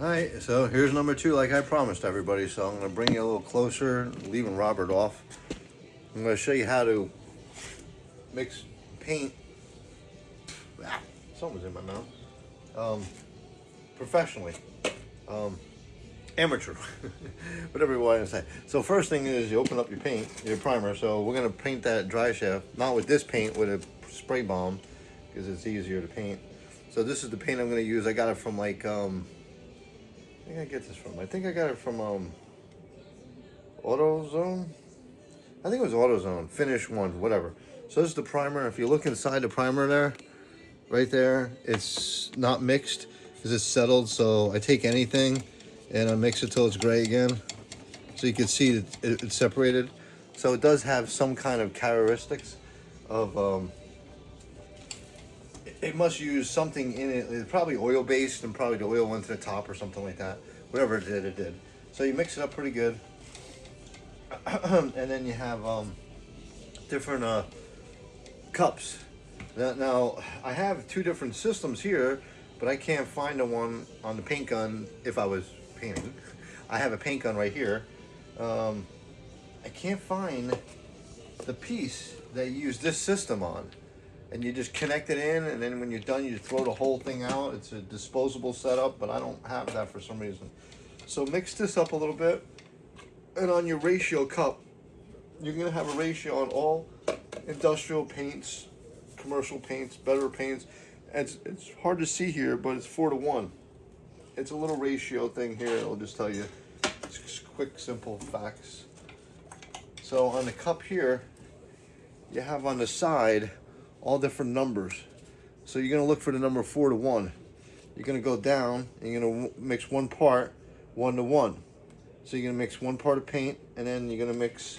All right, so here's number two, like I promised everybody. So I'm going to bring you a little closer, leaving Robert off. I'm going to show you how to mix paint. Ah, something's in my mouth. Professionally, amateur, whatever you want to say. So first thing is you open up your paint, your primer. So we're going to paint that dry shaft, not with this paint, with a spray bomb, because it's easier to paint. So this is the paint I'm going to use. I got it from like I think I get this from. I think I got it from AutoZone. I think it was AutoZone. Finish one, whatever. So this is the primer. If you look inside the primer there, right there, it's not mixed because it's settled. So I take anything and I mix it till it's gray again. So you can see that it's separated. So it does have some kind of characteristics of it must use something in it. It's probably oil based, and probably the oil went to the top or something like that. Whatever it did, it did. So you mix it up pretty good. And then you have different cups. Now I have two different systems here, but I can't find the one on the paint gun if I was painting. I have a paint gun right here. I can't find the piece that you use this system on. And you just connect it in, and then when you're done, you throw the whole thing out. It's a disposable setup, but I don't have that for some reason. So mix this up a little bit, and on your ratio cup, you're gonna have a ratio on all industrial paints, commercial paints, better paints. It's hard to see here, but it's 4:1. It's a little ratio thing here. I'll just tell you, it's just quick, simple facts. So on the cup here, you have on the side all different numbers. So you're gonna look for the number 4:1. You're gonna go down and you're gonna mix one part 1:1. So you're gonna mix one part of paint, and then you're gonna mix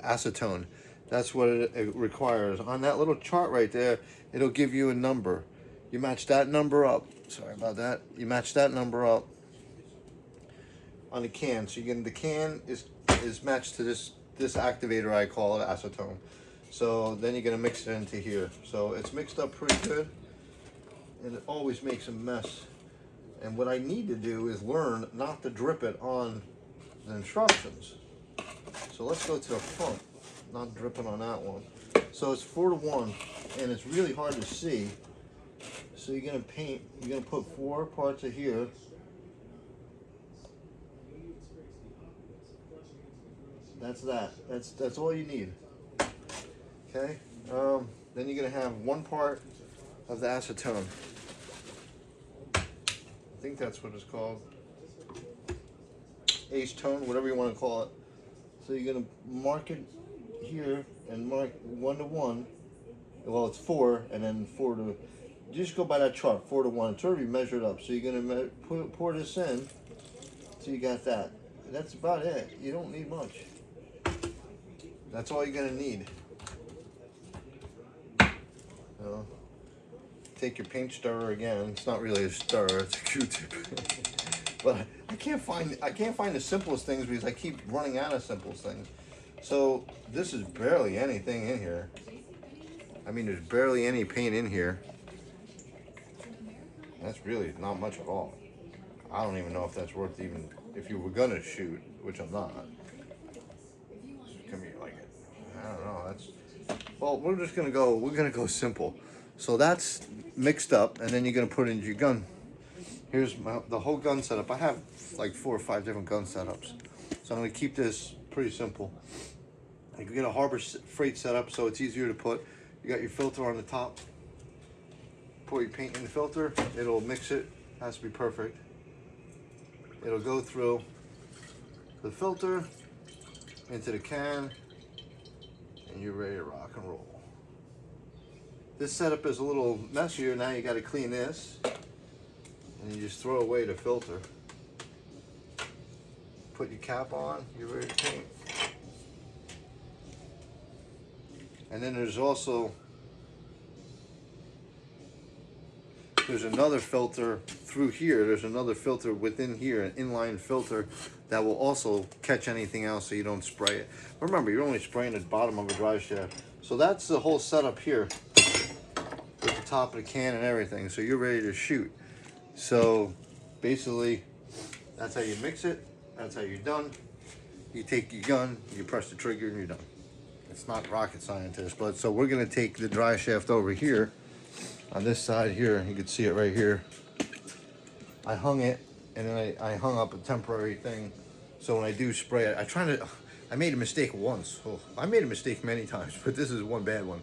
acetone. That's what it requires. On that little chart right there, it'll give you a number. You match that number up. Sorry about that. You match that number up on the can. So you're gonna, the can is matched to this activator, I call it acetone. So then you're gonna mix it into here. So it's mixed up pretty good, and it always makes a mess. And what I need to do is learn not to drip it on the instructions. So let's go to the front, not dripping on that one. So it's 4:1, and it's really hard to see. So you're gonna paint, you're gonna put 4 parts of here. That's that. That's all you need. Okay. Then you're gonna have 1 part of the acetone. I think that's what it's called. Acetone, whatever you want to call it. So you're gonna mark it here and mark 1:1. Well, it's 4, and then 4 to. Just go by that chart, 4:1. It's already measured up. So you're gonna pour this in. So you got that. That's about it. You don't need much. That's all you're gonna need. Take your paint stirrer again. It's not really a stirrer; it's a Q-tip. But I can't find the simplest things because I keep running out of simplest things. So this is barely anything in here. I mean, there's barely any paint in here. That's really not much at all. I don't even know if that's worth even if you were gonna shoot, which I'm not. It's gonna be like, I don't know. That's, well, we're gonna go simple. So that's mixed up, and then you're gonna put it into your gun. Here's the whole gun setup. I have like 4 or 5 different gun setups. So I'm gonna keep this pretty simple. You can get a Harbor Freight setup, so it's easier to put. You got your filter on the top. Pour your paint in the filter. It'll mix it. Has to be perfect. It'll go through the filter into the can, and you're ready to rock and roll. This setup is a little messier. Now you got to clean this, and you just throw away the filter. Put your cap on. You're ready to paint. And then there's another filter through here. There's another filter within here, an inline filter that will also catch anything else so you don't spray it. Remember, you're only spraying the bottom of a dry shaft. So that's the whole setup here with the top of the can and everything. So you're ready to shoot. So basically, that's how you mix it. That's how you're done. You take your gun, you press the trigger, and you're done. It's not rocket scientist, but so we're gonna take the dry shaft over here on this side here. You can see it right here. I hung it, and then I hung up a temporary thing. So when I do spray it, I made a mistake once. Oh, I made a mistake many times, but this is one bad one.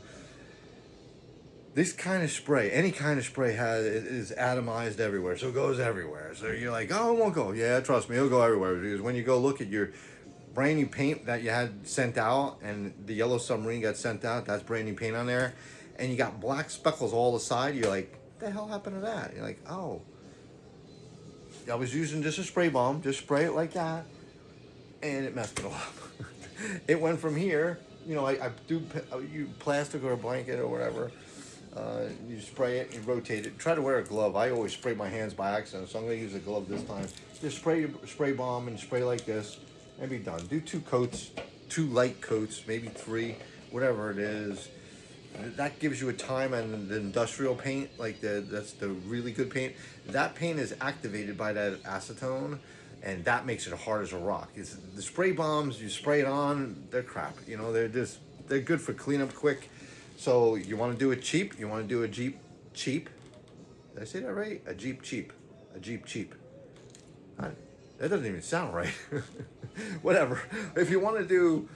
This kind of spray, any kind of spray is atomized everywhere, so it goes everywhere. So you're like, oh, it won't go. Yeah, trust me, it'll go everywhere. Because when you go look at your brand new paint that you had sent out, and the Yellow Submarine got sent out, that's brand new paint on there, and you got black speckles all the side, you're like, what the hell happened to that? You're like, oh, I was using just a spray bomb, just spray it like that, and it messed it all up. It went from here, you know, I do you plastic or a blanket or whatever. You spray it, you rotate it. Try to wear a glove. I always spray my hands by accident, so I'm going to use a glove this time. Just spray your spray bomb and spray like this, and be done. Do 2 coats, 2 light coats, maybe 3, whatever it is. That gives you a time. And the industrial paint, like that's the really good paint. That paint is activated by that acetone, and that makes it hard as a rock. It's the spray bombs. You spray it on, they're crap. You know, they're good for cleanup quick. So you want to do it cheap? You want to do a Jeep cheap? Did I say that right? A Jeep cheap. A Jeep cheap. That doesn't even sound right. Whatever. If you want to do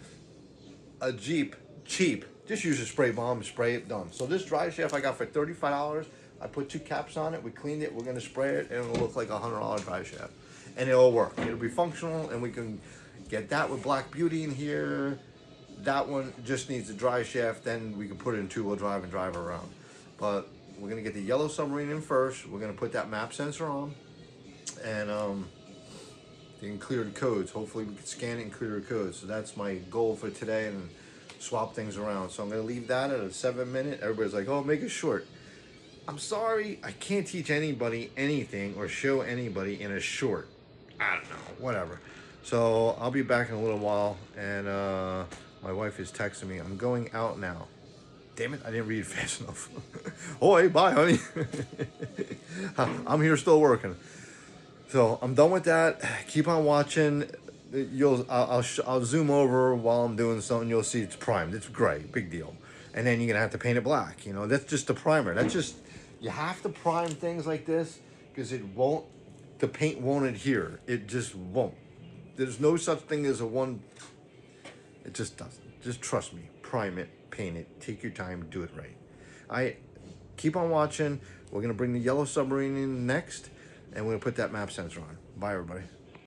a Jeep cheap, just use a spray bomb, spray it, done. So this dry shaft I got for $35. I put 2 caps on it. We cleaned it. We're going to spray it, and it'll look like a $100 dry shaft. And it'll work. It'll be functional, and we can get that with Black Beauty in here. That one just needs a dry shaft, then we can put it in 2-wheel drive and drive around. But we're gonna get the Yellow Submarine in first. We're gonna put that map sensor on, and you can clear the codes. Hopefully we can scan it and clear the codes. So that's my goal for today, and swap things around. So I'm gonna leave that at a 7-minute. Everybody's like, oh, make it short. I'm sorry, I can't teach anybody anything or show anybody in a short. I don't know, whatever. So I'll be back in a little while, and my wife is texting me. I'm going out now. Damn it, I didn't read fast enough. Oh, hey, bye, honey. I'm here still working. So I'm done with that. Keep on watching. I'll zoom over while I'm doing something. You'll see it's primed. It's gray, big deal. And then you're gonna have to paint it black. You know, that's just the primer. That's just, you have to prime things like this because the paint won't adhere. It just won't. There's no such thing as it just doesn't. Just trust me. Prime it, paint it, take your time, do it right. Keep on watching. We're gonna bring the Yellow Submarine in next, and we're gonna put that map sensor on. Bye, everybody.